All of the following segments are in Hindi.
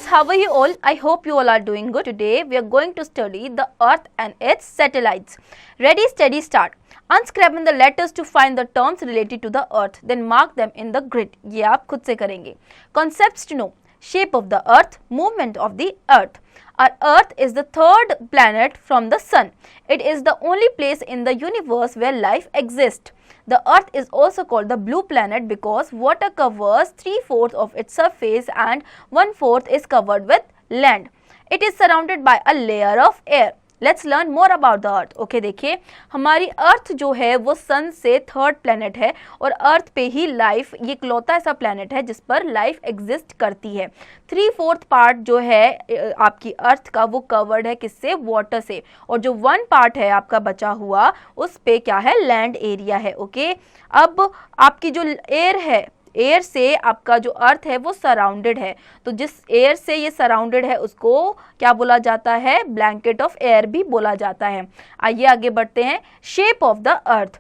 how are you all? I hope you all are doing good. Today we are going to study the Earth and its satellites. Ready, steady, start. Unscrambling the letters to find the terms related to the Earth, then mark them in the grid. ये आप खुद से करेंगे. Concepts to know: shape of the Earth, movement of the Earth. Our Earth is the third planet from the Sun. It is the only place in the universe where life exists. The Earth is also called the blue planet because water covers 3/4 of its surface and 1/4 is covered with land. It is surrounded by a layer of air. Let's learn more about the earth. Okay, देखिए हमारी अर्थ जो है वो सन से थर्ड प्लेनेट है और अर्थ पे ही लाइफ, ये इकलौता ऐसा प्लेनेट है जिस पर लाइफ एग्जिस्ट करती है. 3/4 पार्ट जो है आपकी अर्थ का वो कवर्ड है किससे? वाटर से. और जो 1 पार्ट है आपका बचा हुआ उस पे क्या है? लैंड एरिया है. ओके, अब आपकी जो एयर है, एयर से आपका जो अर्थ है वो सराउंडेड है. तो जिस एयर से ये सराउंडेड है उसको क्या बोला जाता है? ब्लैंकेट ऑफ एयर भी बोला जाता है. आइए आगे बढ़ते हैं. Shape of the earth.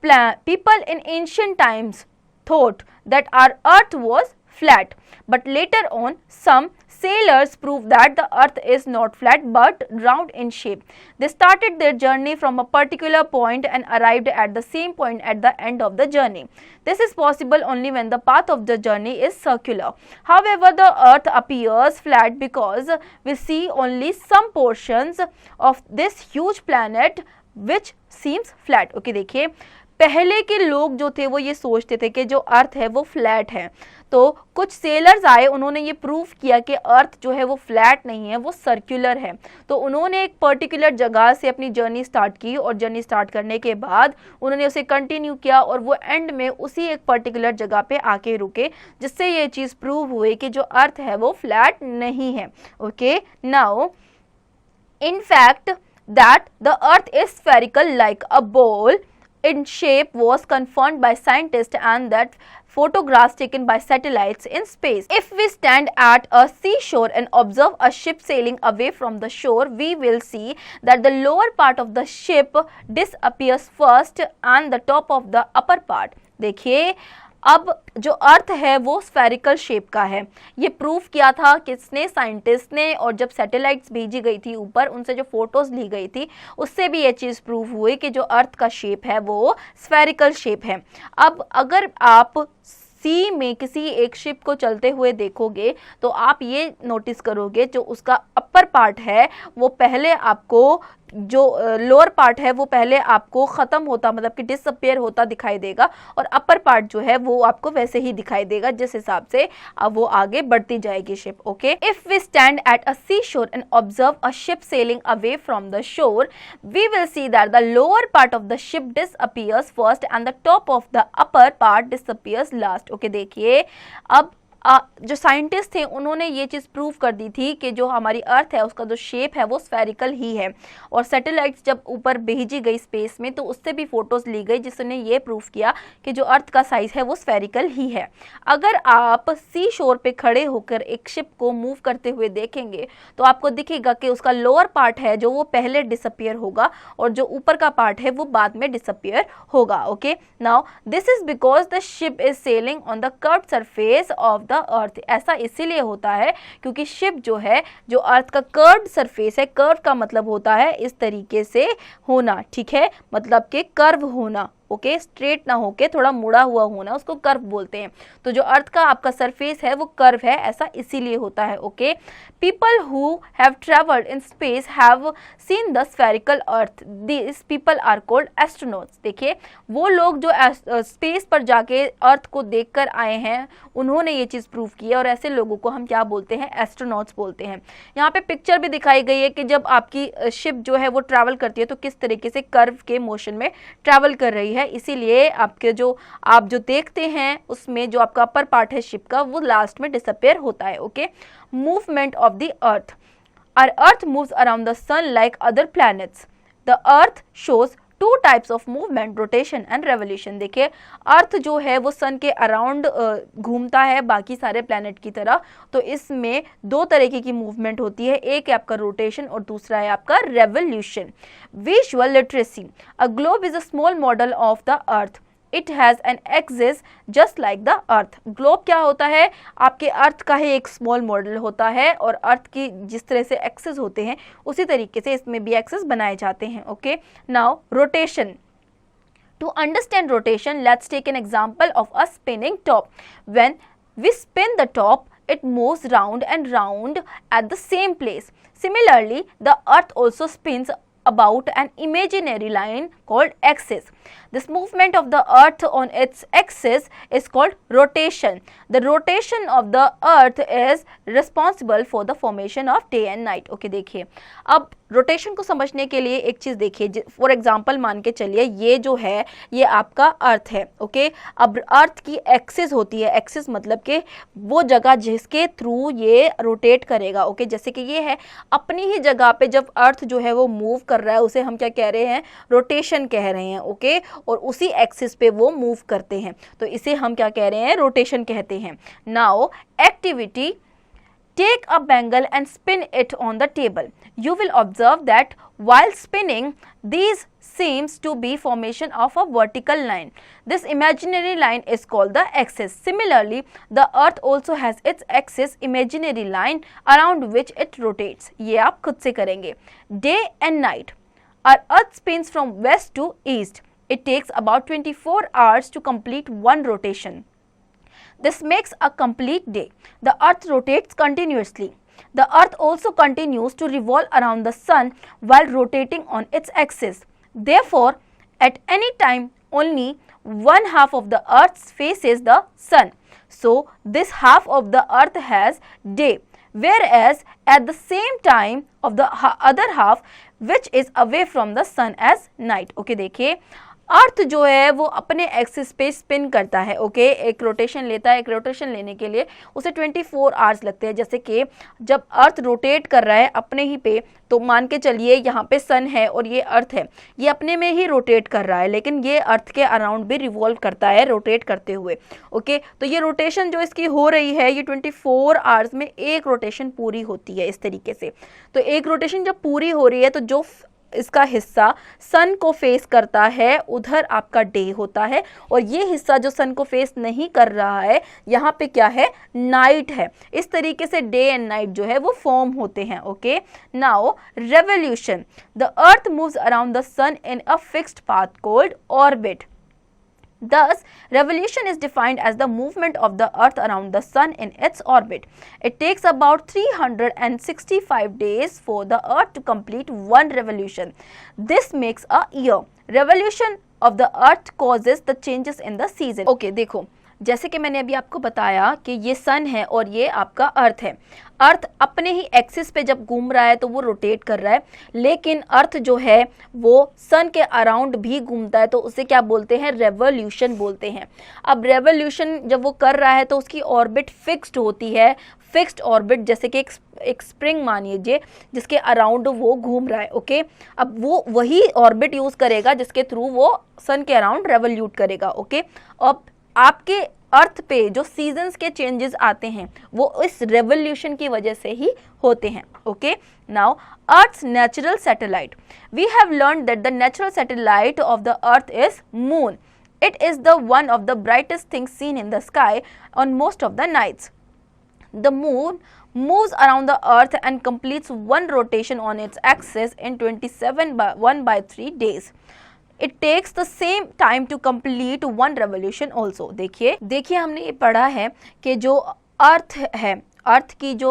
People in ancient times thought that our earth was flat, but later on some sailors proved that the earth is not flat but round in shape. They started their journey from a particular point and arrived at the same point at the end of the journey. This is possible only when the path of the journey is circular. However, the earth appears flat because we see only some portions of this huge planet which seems flat. Okay, देखिए पहले के लोग जो थे वो ये सोचते थे कि जो अर्थ है वो फ्लैट है. तो कुछ सेलर्स आए, उन्होंने ये प्रूव किया कि अर्थ जो है वो फ्लैट नहीं है, वो सर्कुलर है. तो उन्होंने एक पर्टिकुलर जगह से अपनी जर्नी स्टार्ट की और जर्नी स्टार्ट करने के बाद उन्होंने उसे कंटिन्यू किया और वो एंड में उसी एक पर्टिकुलर जगह पे आके रुके, जिससे ये चीज़ प्रूव हुई कि जो अर्थ है वो फ्लैट नहीं है. Okay, now in fact that the earth is spherical like a ball in shape was confirmed by scientists and that photographs taken by satellites in space. If we stand at a seashore and observe a ship sailing away from the shore, we will see that the lower part of the ship disappears first and the top of the upper part. देखिए अब जो अर्थ है वो स्फेरिकल शेप का है. ये प्रूफ किया था किसने? साइंटिस्ट ने. और जब सैटेलाइट्स भेजी गई थी ऊपर, उनसे जो फोटोज ली गई थी उससे भी ये चीज़ प्रूफ हुई कि जो अर्थ का शेप है वो स्फेरिकल शेप है. अब अगर आप सी में किसी एक शिप को चलते हुए देखोगे तो आप ये नोटिस करोगे जो उसका अपर पार्ट है वो पहले आपको, जो लोअर पार्ट है वो पहले आपको ख़त्म होता, मतलब कि डिसअपियर होता दिखाई देगा और अपर पार्ट जो है वो आपको वैसे ही दिखाई देगा जिस हिसाब से अब वो आगे बढ़ती जाएगी ship. Okay, if we stand at a sea shore and observe a ship sailing away from the shore, we will see that the lower part of the ship disappears first and the top of the upper part disappears last. Okay, देखिए अब जो साइंटिस्ट थे उन्होंने ये चीज़ प्रूव कर दी थी कि जो हमारी अर्थ है उसका जो शेप है वो स्फेरिकल ही है. और सैटेलाइट्स जब ऊपर भेजी गई स्पेस में तो उससे भी फोटोज़ ली गई जिसने ये प्रूव किया कि जो अर्थ का साइज़ है वो स्फेरिकल ही है. अगर आप सी शोर पे खड़े होकर एक शिप को मूव करते हुए देखेंगे तो आपको दिखेगा कि उसका लोअर पार्ट है जो वो पहले डिसअपियर होगा और जो ऊपर का पार्ट है वो बाद में डिसअपियर होगा. Okay, now this is because the ship is selling on the curved surface of the अर्थ. ऐसा इसीलिए होता है क्योंकि शिप जो है, जो अर्थ का कर्व्ड सरफेस है, कर्व का मतलब होता है इस तरीके से होना, ठीक है, मतलब कि कर्व होना. ओके, स्ट्रेट ना होके थोड़ा मुड़ा हुआ होना उसको कर्व बोलते हैं. तो जो अर्थ का आपका सरफेस है वो कर्व है, ऐसा इसीलिए होता है. Okay, people who have travelled in space have seen the spherical earth. This people are called astronauts. देखिए वो लोग जो स्पेस पर जाके अर्थ को देखकर आए हैं उन्होंने ये चीज़ प्रूव की है और ऐसे लोगों को हम क्या बोलते हैं? एस्ट्रोनॉट्स बोलते हैं. यहाँ पे पिक्चर भी दिखाई गई है कि जब आपकी शिप जो है वो ट्रैवल करती है तो किस तरीके से कर्व के मोशन में ट्रैवल कर रही है. इसीलिए आपके जो आप जो देखते हैं उसमें जो आपका अपर पार्ट है शिप का वो लास्ट में डिसअपियर होता है. Okay, movement of the earth. Our earth moves around the sun like other planets. The earth shows 2 types of movement, rotation and revolution. देखिए अर्थ जो है वो सन के अराउंड घूमता है बाकी सारे प्लैनेट की तरह. तो इसमें 2 तरीके की मूवमेंट होती है, एक है आपका रोटेशन और दूसरा है आपका revolution. Visual literacy. A globe is a small model of the earth. It has an axis just like the earth. Globe क्या होता है, आपके अर्थ का ही एक स्मॉल मॉडल होता है और अर्थ की जिस तरह से एक्सिस होते हैं उसी तरीके से इसमें भी एक्सिस बनाए जाते हैं। Okay, now rotation. To understand rotation, let's take an example of a spinning top. When we spin the top, it moves round and round at the same place. Similarly, the earth also spins about an imaginary line called axis. This movement of the earth on its axis is called rotation. The rotation of the earth is responsible for the formation of day and night. Okay, देखिए अब रोटेशन को समझने के लिए एक चीज़ देखिए, फॉर एग्जांपल मान के चलिए ये जो है ये आपका अर्थ है। ओके, अब अर्थ की एक्सिस होती है, एक्सिस मतलब कि वो जगह जिसके थ्रू ये रोटेट करेगा। ओके, जैसे कि ये है अपनी ही जगह पे जब अर्थ जो है वो मूव कर रहा है उसे हम क्या कह रहे हैं, रोटेशन कह रहे हैं। ओके, और उसी एक्सिस पे वो मूव करते हैं तो इसे हम क्या कह रहे हैं, रोटेशन कहते हैं। Now activity, take a bangle and spin it on the table. You will observe that while spinning, these seems to be formation of a vertical line. This imaginary line is called the axis. Similarly, the earth also has its axis, imaginary line around which it rotates. ये आप खुद से करेंगे। Day and night. Our earth spins from west to east. It takes about 24 hours to complete one rotation. This makes a complete day. The earth rotates continuously. The earth also continues to revolve around the sun while rotating on its axis. Therefore, at any time only one half of the earth faces the sun. So, this half of the earth has day, whereas at the same time of the other half which is away from the sun as night. Okay, देखिए अर्थ जो है वो अपने एक्सिस पे स्पिन करता है। ओके, एक रोटेशन लेता है, एक रोटेशन लेने के लिए उसे 24 आवर्स लगते हैं। जैसे कि जब अर्थ रोटेट कर रहा है अपने ही पे, तो मान के चलिए यहाँ पे सन है और ये अर्थ है, ये अपने में ही रोटेट कर रहा है लेकिन ये अर्थ के अराउंड भी रिवॉल्व करता है रोटेट करते हुए। ओके, तो ये रोटेशन जो इसकी हो रही है ये 24 आवर्स में एक रोटेशन पूरी होती है इस तरीके से। तो एक रोटेशन जब पूरी हो रही है तो जो इसका हिस्सा सन को फेस करता है उधर आपका डे होता है और ये हिस्सा जो सन को फेस नहीं कर रहा है यहाँ पे क्या है, नाइट है। इस तरीके से डे एंड नाइट जो है वो फॉर्म होते हैं। Okay, now revolution. The earth moves around the sun in a fixed path called orbit. Thus, revolution is defined as the movement of the earth around the sun in its orbit. It takes about 365 days for the earth to complete one revolution. This makes a year. Revolution of the earth causes the changes in the season. Okay, देखो जैसे कि मैंने अभी आपको बताया कि ये सन है और ये आपका अर्थ है। अर्थ अपने ही एक्सिस पे जब घूम रहा है तो वो रोटेट कर रहा है, लेकिन अर्थ जो है वो सन के अराउंड भी घूमता है तो उसे क्या बोलते हैं, रेवोल्यूशन बोलते हैं। अब रेवोल्यूशन जब वो कर रहा है तो उसकी ऑर्बिट फिक्स्ड होती है, फिक्स्ड ऑर्बिट जैसे कि एक स्प्रिंग मान लीजिए जिसके अराउंड वो घूम रहा है। ओके, अब वो वही ऑर्बिट यूज करेगा जिसके थ्रू वो सन के अराउंड रेवोल्यूट करेगा। ओके, अब आपके अर्थ पे जो सीजन्स के चेंजेस आते हैं वो इस रेवोल्यूशन की वजह से ही होते हैं। Okay, now earth's natural satellite. We have learned that the natural satellite of the earth is moon. It is the one of the brightest things seen in the sky on most of the nights. The moon moves around the earth and completes one rotation on its axis in 1/3 days. It takes the same time to complete one revolution also. देखिए हमने ये पढ़ा है कि जो अर्थ है, अर्थ की जो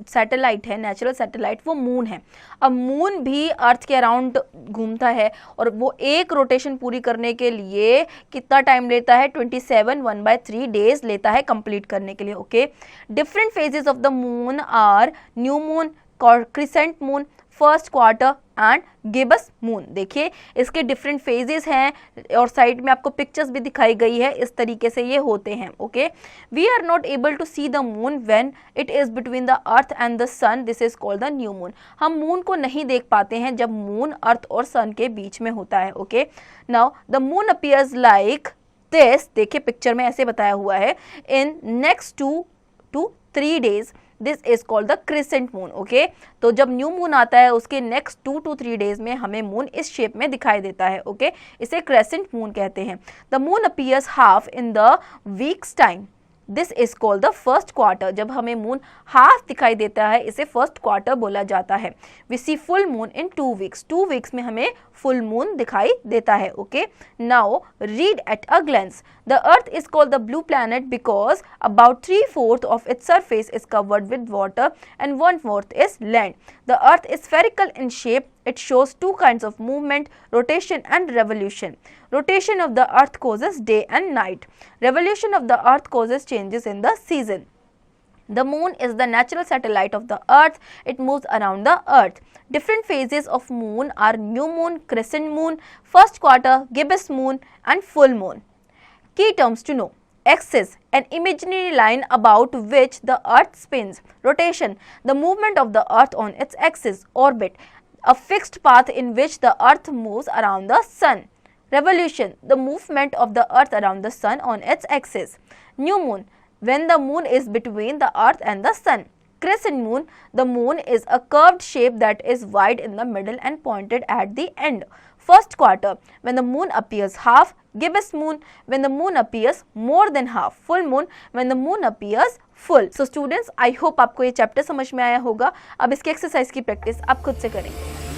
सैटेलाइट है, नेचुरल सैटेलाइट, वो मून है। अब मून भी अर्थ के अराउंड घूमता है और वो एक रोटेशन पूरी करने के लिए कितना टाइम लेता है, 27 1/3 डेज लेता है कंप्लीट करने के लिए। Okay, different phases of the moon are new moon, crescent moon, first quarter and gibbous moon. देखिए इसके डिफरेंट फेजेस हैं और साइड में आपको पिक्चर्स भी दिखाई गई है, इस तरीके से ये होते हैं। Okay, we are not able to see the moon when it is between the earth and the sun, this is called the new moon. हम मून को नहीं देख पाते हैं जब मून अर्थ और सन के बीच में होता है। Okay, now the moon appears like this, देखिए पिक्चर में ऐसे बताया हुआ है, in next 2 to 3 days. This is called the crescent moon. Okay, तो जब न्यू मून आता है उसके नेक्स्ट 2 to 3 डेज में हमें मून इस शेप में दिखाई देता है. ओके, इसे क्रेसेंट मून कहते हैं. The moon appears half in the weeks time. This is called the first quarter. जब हमें मून हाफ दिखाई देता है इसे फर्स्ट क्वार्टर बोला जाता है. We see full moon in 2 weeks. 2 weeks में हमें फुल मून दिखाई देता है. Okay, now read at a glance. The earth is called the blue planet because about 3/4 of its surface is covered with water and 1/4 is land. The earth is spherical in shape. It shows 2 kinds of movement, rotation and revolution. Rotation of the earth causes day and night. Revolution of the earth causes changes in the season. The moon is the natural satellite of the earth. It moves around the earth. Different phases of moon are new moon, crescent moon, first quarter, gibbous moon and full moon. Key terms to know. Axis, an imaginary line about which the earth spins. Rotation, the movement of the earth on its axis. Orbit, a fixed path in which the earth moves around the sun. Revolution, the movement of the earth around the sun on its axis. New moon, when the moon is between the earth and the sun. Crescent moon, the moon is a curved shape that is wide in the middle and pointed at the end. First quarter, when the moon appears half. Gibbous moon, when the moon appears more than half. Full moon, when the moon appears full. So students, I hope आपको ये चैप्टर समझ में आया होगा. अब इसके एक्सरसाइज की प्रैक्टिस आप खुद से करेंगे.